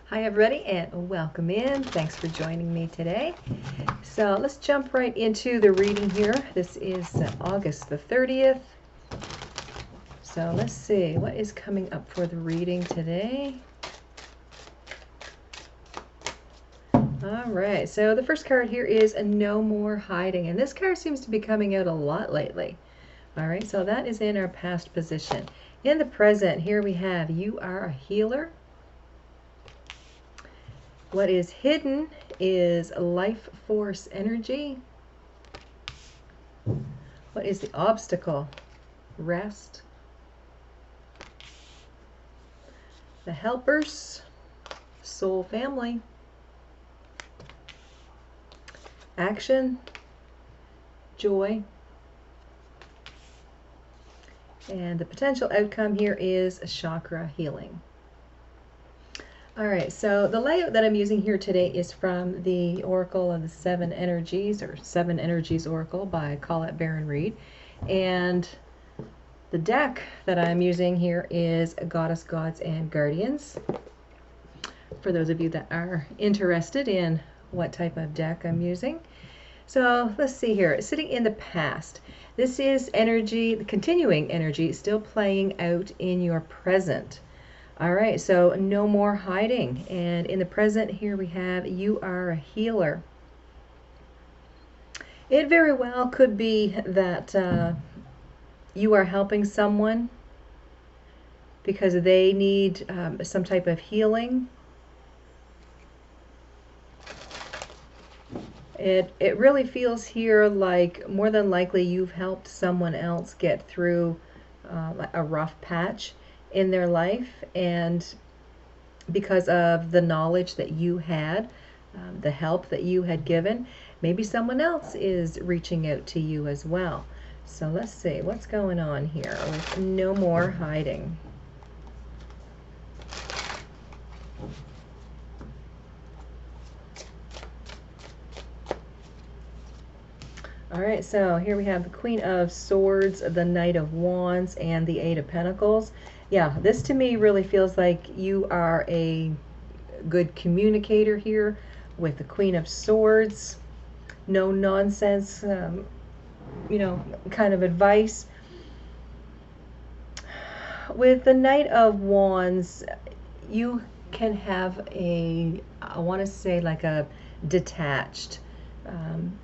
Hi everybody and welcome in. Thanks for joining me today. So let's jump right into the reading here. This is August the 30th. So let's see what is coming up for the reading today. All right, so the first card here is a No More Hiding, and this card seems to be coming out a lot lately. All right, so that is in our past position. In the present, here we have You Are a Healer. What is hidden is life force energy. What is the obstacle? Rest. The helpers, soul family. Action, joy. And the potential outcome here is a chakra healing. All right, so the layout that I'm using here today is from the Oracle of the Seven Energies, or Seven Energies Oracle by Colette Baron Reed. And the deck that I'm using here is Goddess, Gods, and Guardians. For those of you that are interested in what type of deck I'm using. So let's see here, sitting in the past. This is energy, the continuing energy, still playing out in your present. All right, so no more hiding. And in the present here we have You Are a Healer. It very well could be that you are helping someone because they need some type of healing. It really feels here like more than likely you've helped someone else get through a rough patch in their life, and because of the knowledge that you had, the help that you had given, maybe someone else is reaching out to you as well. So let's see what's going on here with No More Hiding. All right, so here we have the Queen of Swords, the Knight of Wands, and the Eight of Pentacles. Yeah, this to me really feels like you are a good communicator here with the Queen of Swords. No nonsense, kind of advice. With the Knight of Wands, you can have I want to say like a detached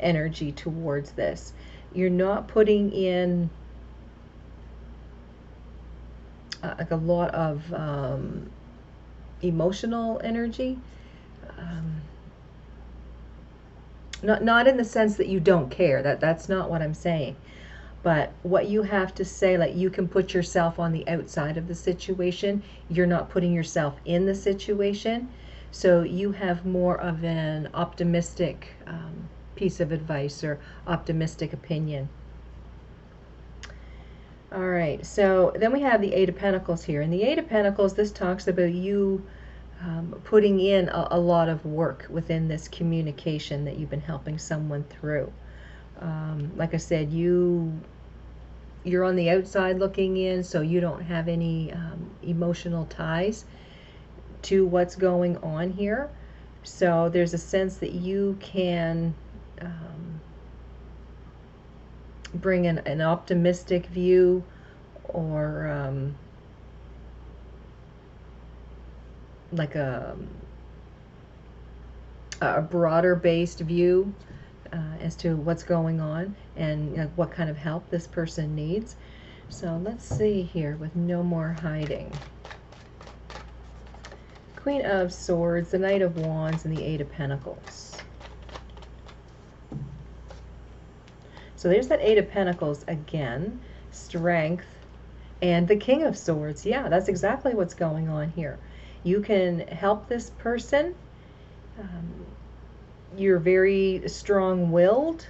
energy towards this. You're not putting in like a lot of emotional energy. Not in the sense that you don't care. That's not what I'm saying. But what you have to say, like you can put yourself on the outside of the situation. You're not putting yourself in the situation. So you have more of an optimistic piece of advice or optimistic opinion. All right, so then we have the Eight of Pentacles here. And the Eight of Pentacles, this talks about you putting in a lot of work within this communication that you've been helping someone through. Like I said, you're on the outside looking in, so you don't have any emotional ties to what's going on here. So there's a sense that you can bring an optimistic view, or like a broader based view as to what's going on and what kind of help this person needs. So let's see here with No More Hiding. Queen of Swords, the Knight of Wands, and the Eight of Pentacles. So there's that Eight of Pentacles again, strength, and the King of Swords. Yeah, that's exactly what's going on here. You can help this person. You're very strong-willed,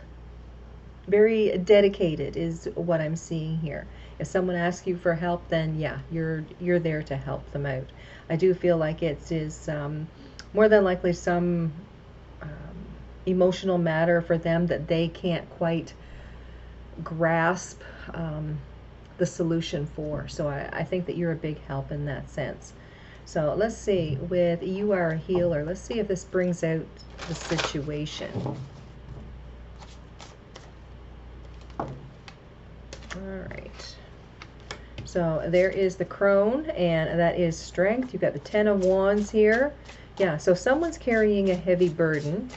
very dedicated is what I'm seeing here. If someone asks you for help, then yeah, you're there to help them out. I do feel like it is more than likely some emotional matter for them that they can't quite grasp the solution for. So I think that you're a big help in that sense. So let's see, with you are a healer, let's see if this brings out the situation. All right. So there is the crone, and that is strength. You've got the 10 of Wands here. Yeah, so someone's carrying a heavy burden,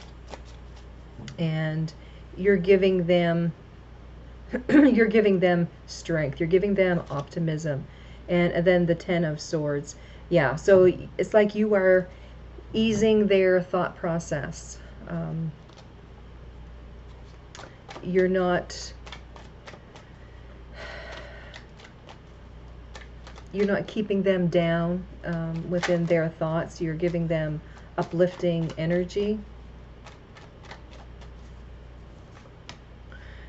and you're giving them you're giving them strength. You're giving them optimism. And then the 10 of Swords. Yeah, so it's like you are easing their thought process. You're not keeping them down within their thoughts. You're giving them uplifting energy.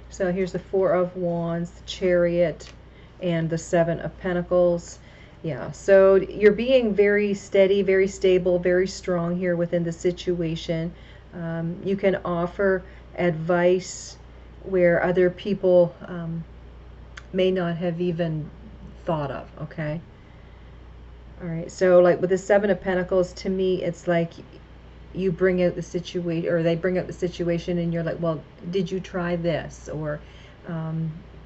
So here's the 4 of Wands, the Chariot, and the 7 of Pentacles. Yeah, so you're being very steady, very stable, very strong here within the situation. You can offer advice where other people may not have even thought of, okay? All right, so like with the 7 of Pentacles, to me, it's like you bring out the situation, or they bring out the situation, and you're like, well, did you try this? Or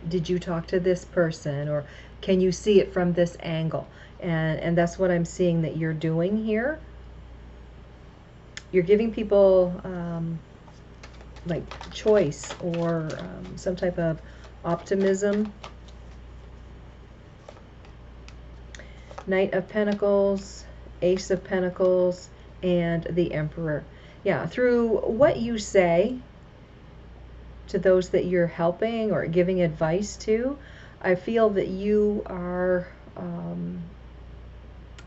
did you talk to this person? Or can you see it from this angle? And that's what I'm seeing that you're doing here. You're giving people like choice, or some type of optimism. Knight of Pentacles, Ace of Pentacles, and the Emperor. Yeah, through what you say to those that you're helping or giving advice to, I feel that you are,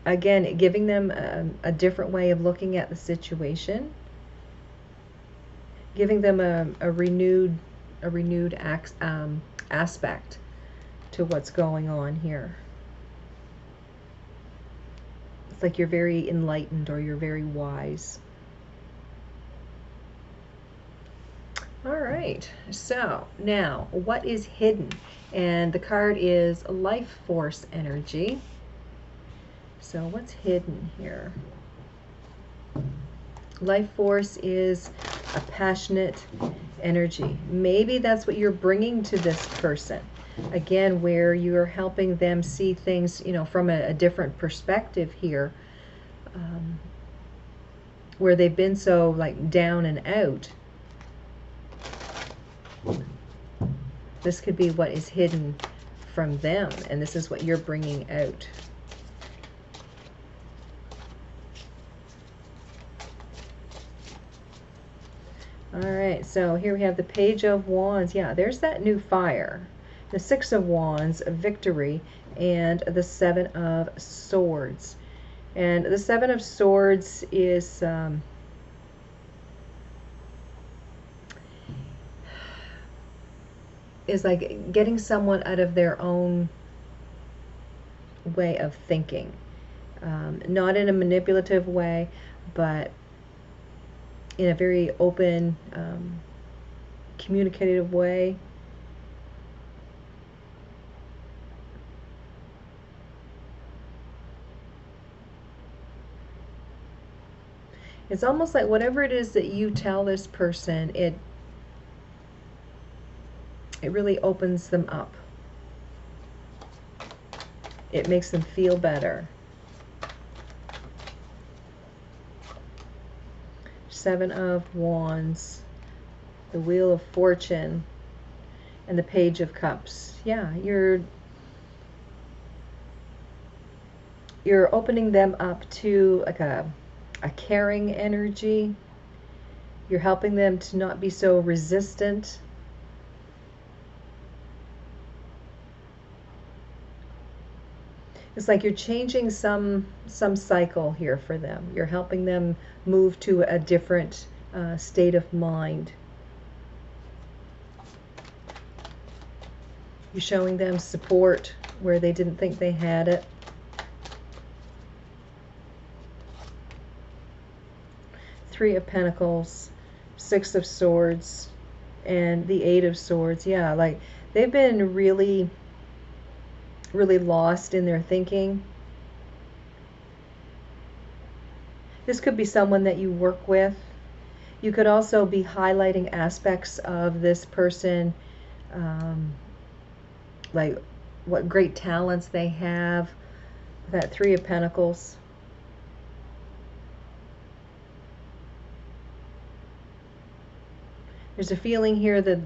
again, giving them a different way of looking at the situation, giving them a renewed aspect to what's going on here. It's like you're very enlightened, or you're very wise. All right, so now what is hidden? And the card is life force energy. So what's hidden here? Life force is a passionate energy. Maybe that's what you're bringing to this person. Again, where you're helping them see things, you know, from a different perspective here, where they've been so like down and out. This could be what is hidden from them, and this is what you're bringing out. All right, so here we have the Page of Wands. Yeah, there's that new fire. The 6 of Wands, victory, and the 7 of Swords. And the 7 of Swords is like getting someone out of their own way of thinking. Not in a manipulative way, but in a very open, communicative way. It's almost like whatever it is that you tell this person, it really opens them up. It makes them feel better. 7 of Wands, the Wheel of Fortune, and the Page of Cups. Yeah, you're opening them up to like a caring energy. You're helping them to not be so resistant. It's like you're changing some cycle here for them. You're helping them move to a different state of mind. You're showing them support where they didn't think they had it. Three of Pentacles, 6 of Swords, and the 8 of Swords. Yeah, like they've been really lost in their thinking. This could be someone that you work with. You could also be highlighting aspects of this person, um, like what great talents they have. That Three of Pentacles. There's a feeling here that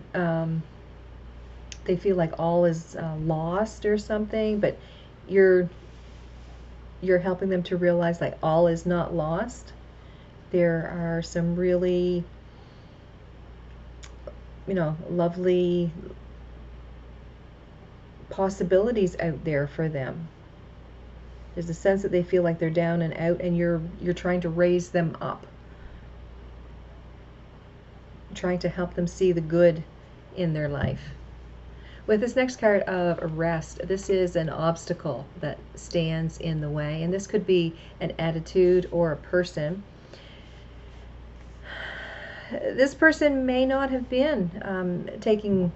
they feel like all is lost or something, but you're helping them to realize like all is not lost. There are some really, lovely possibilities out there for them. There's a sense that they feel like they're down and out, and you're trying to raise them up, trying to help them see the good in their life. With this next card of Arrest, this is an obstacle that stands in the way, and this could be an attitude or a person. This person may not have been taking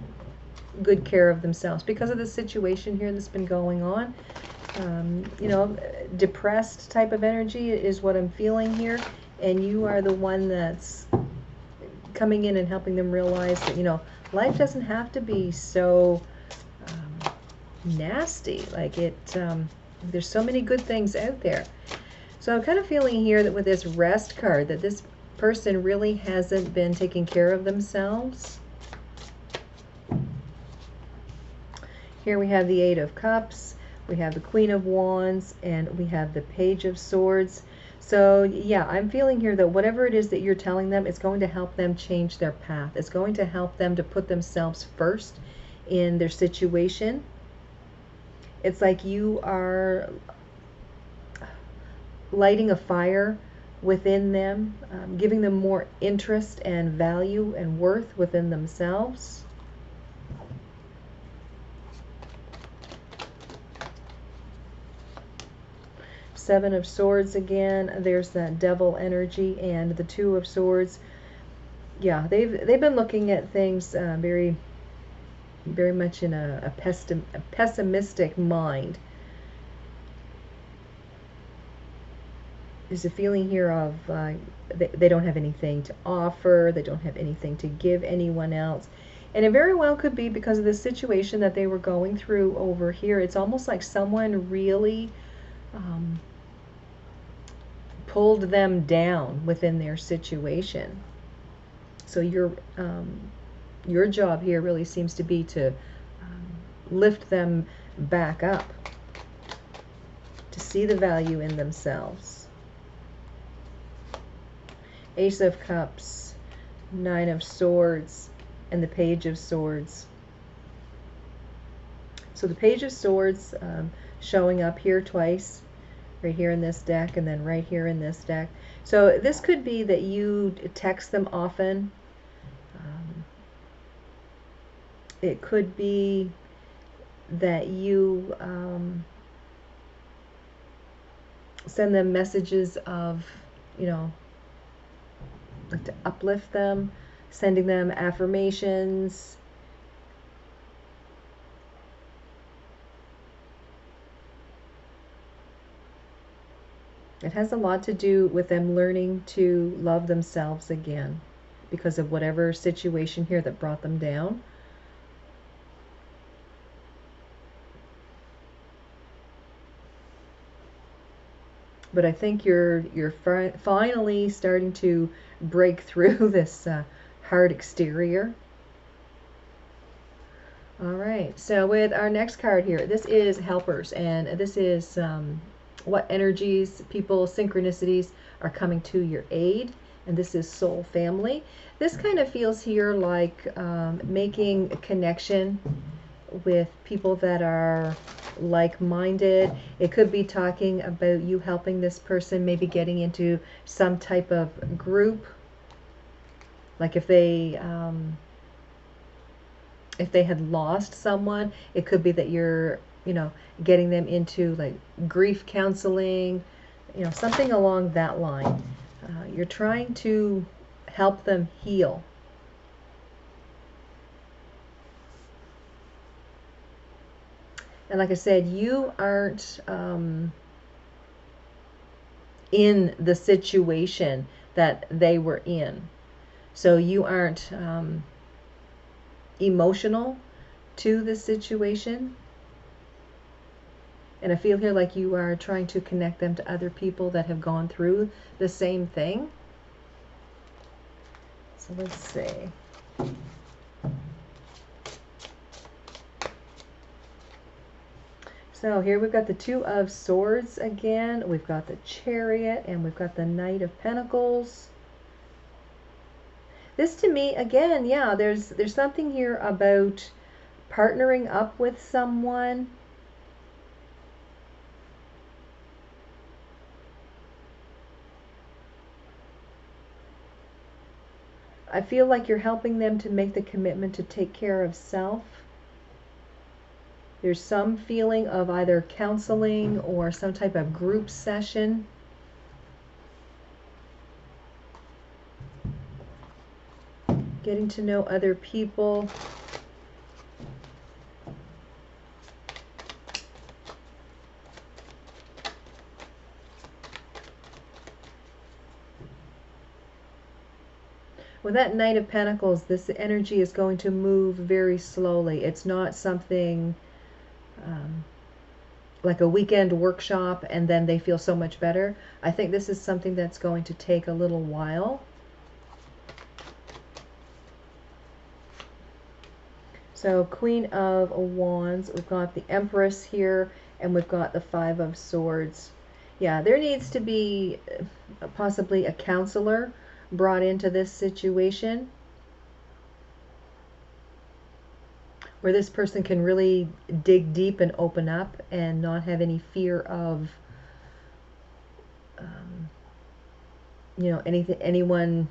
good care of themselves because of the situation here that's been going on. Depressed type of energy is what I'm feeling here, and you are the one that's coming in and helping them realize that, life doesn't have to be so nasty. Like there's so many good things out there. So I'm kind of feeling here that with this Rest card, that this person really hasn't been taking care of themselves. Here we have the Eight of Cups, we have the Queen of Wands, and we have the Page of Swords. So yeah, I'm feeling here that whatever it is that you're telling them, it's going to help them change their path. It's going to help them to put themselves first in their situation. It's like you are lighting a fire within them, giving them more interest and value and worth within themselves. Seven of Swords again. There's that Devil energy, and the Two of Swords. Yeah, they've been looking at things very much in a pessimistic mind. There's a feeling here of they don't have anything to offer. They don't have anything to give anyone else. And it very well could be because of the situation that they were going through over here. It's almost like someone really pulled them down within their situation. So your job here really seems to be to lift them back up, to see the value in themselves. Ace of Cups, Nine of Swords, and the Page of Swords. So the Page of Swords showing up here twice, right here in this deck, and then right here in this deck. So this could be that you text them often. It could be that you send them messages of, like to uplift them, sending them affirmations. It has a lot to do with them learning to love themselves again because of whatever situation here that brought them down. But I think you're finally starting to break through this hard exterior. All right, so with our next card here, this is Helpers, and this is what energies, people, synchronicities are coming to your aid, and this is Soul Family. This kind of feels here like making a connection with people that are like-minded. It could be talking about you helping this person, maybe getting into some type of group. Like if they had lost someone, it could be that you're, getting them into like grief counseling, something along that line. You're trying to help them heal. And like I said, you aren't in the situation that they were in. So you aren't emotional to the situation. And I feel here like you are trying to connect them to other people that have gone through the same thing. So let's see. So here we've got the Two of Swords again. We've got the Chariot, and we've got the Knight of Pentacles. This to me, again, yeah, there's something here about partnering up with someone. I feel like you're helping them to make the commitment to take care of self. There's some feeling of either counseling or some type of group session. Getting to know other people. With that Knight of Pentacles, this energy is going to move very slowly. It's not something like a weekend workshop and then they feel so much better. I think this is something that's going to take a little while. So Queen of Wands, we've got the Empress here, and we've got the Five of Swords. Yeah, there needs to be possibly a counselor brought into this situation, where this person can really dig deep and open up and not have any fear of, anyone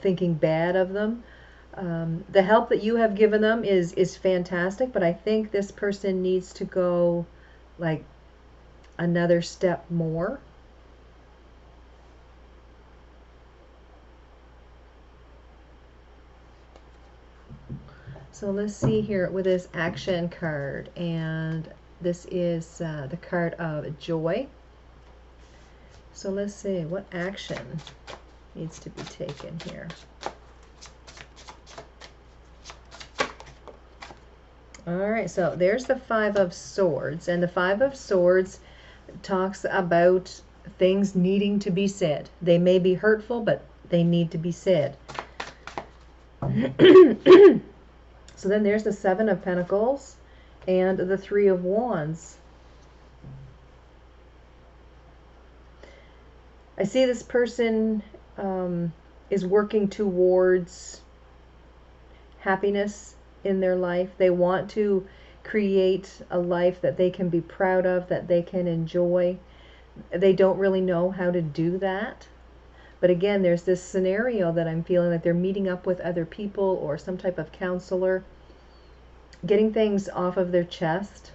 thinking bad of them. The help that you have given them is fantastic, but I think this person needs to go like another step more. So let's see here with this action card, and this is the card of joy. So let's see what action needs to be taken here. All right, so there's the Five of Swords, and the Five of Swords talks about things needing to be said. They may be hurtful, but they need to be said. So then there's the Seven of Pentacles and the Three of Wands. I see this person is working towards happiness in their life. They want to create a life that they can be proud of, that they can enjoy. They don't really know how to do that. But again, there's this scenario that I'm feeling that they're meeting up with other people or some type of counselor, getting things off of their chest.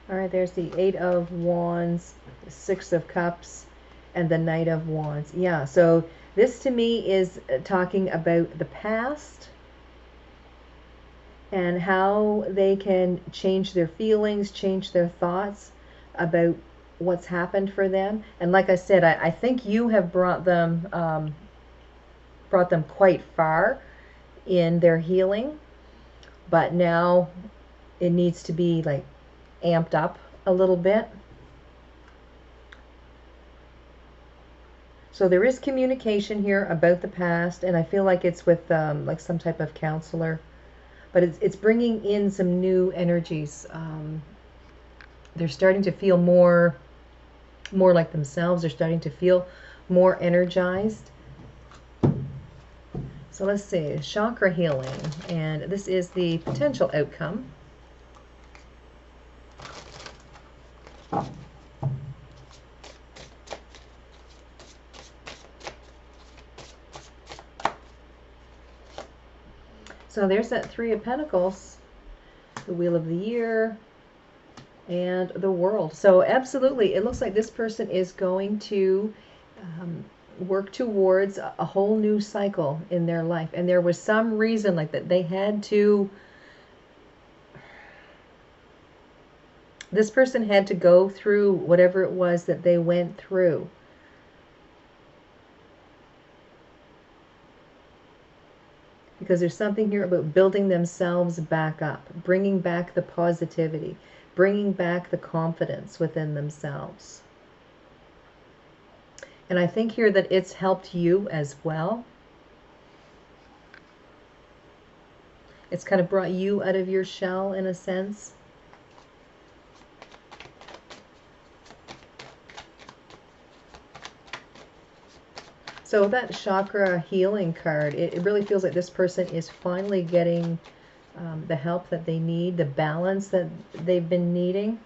All right, there's the Eight of Wands, the Six of Cups, and the Knight of Wands. Yeah, so this to me is talking about the past and how they can change their feelings, change their thoughts about what's happened for them. And like I said, I think you have brought them quite far in their healing, but now it needs to be like amped up a little bit. So there is communication here about the past, and I feel like it's with like some type of counselor, but it's bringing in some new energies. They're starting to feel more like themselves. They're starting to feel more energized. So let's see, chakra healing, and this is the potential outcome. So there's that Three of Pentacles, the Wheel of the Year, and the World. So absolutely, it looks like this person is going to work towards a whole new cycle in their life. And there was some reason like that they had to, this person had to go through whatever it was that they went through. Because there's something here about building themselves back up, bringing back the positivity, bringing back the confidence within themselves. And I think here that it's helped you as well. It's kind of brought you out of your shell in a sense. So that chakra healing card, it really feels like this person is finally getting the help that they need, the balance that they've been needing.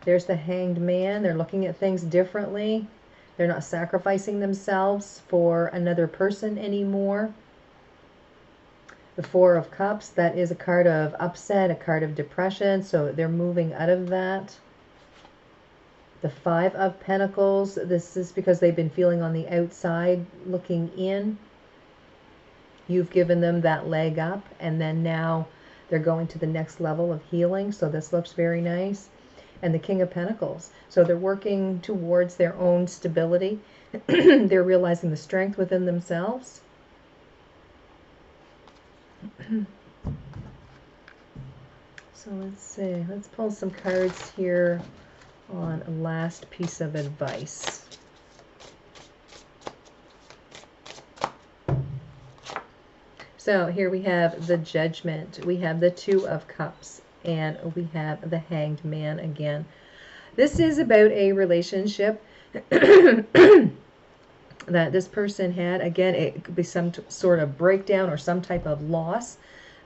There's the Hanged Man. They're looking at things differently. They're not sacrificing themselves for another person anymore. The Four of Cups, that is a card of upset, a card of depression, so they're moving out of that. The Five of Pentacles, this is because they've been feeling on the outside, looking in. You've given them that leg up, and then now they're going to the next level of healing, so this looks very nice. And the King of Pentacles, so they're working towards their own stability. They're realizing the strength within themselves. So let's see, let's pull some cards here on a last piece of advice. So here we have the Judgment, we have the Two of Cups, and we have the Hanged Man again. This is about a relationship that this person had. Again, it could be some sort of breakdown or some type of loss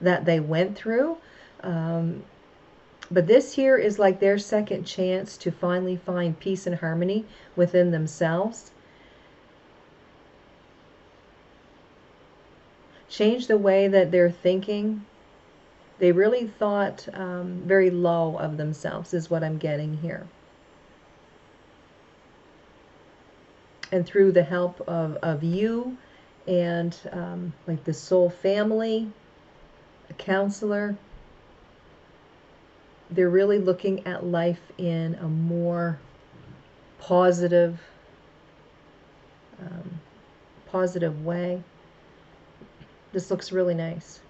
that they went through. But this here is like their second chance to finally find peace and harmony within themselves. Change the way that they're thinking. They really thought very low of themselves is what I'm getting here. And through the help of you and like the soul family, a counselor, they're really looking at life in a more positive way. This looks really nice.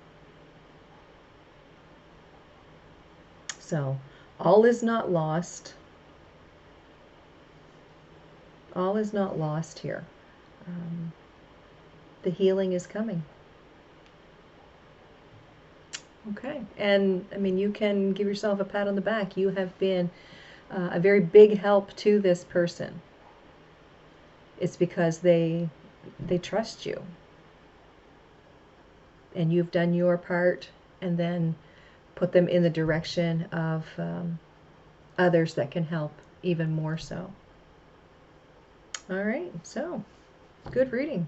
So all is not lost. All is not lost here. The healing is coming. Okay, and I mean, you can give yourself a pat on the back. You have been a very big help to this person. It's because they trust you, and you've done your part, and then put them in the direction of others that can help even more so. All right, so good reading.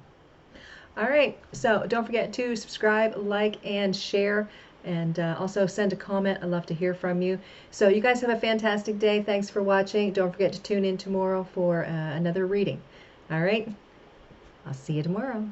All right, so don't forget to subscribe, like, and share. And also send a comment. I'd love to hear from you. So you guys have a fantastic day. Thanks for watching. Don't forget to tune in tomorrow for another reading. All right. I'll see you tomorrow.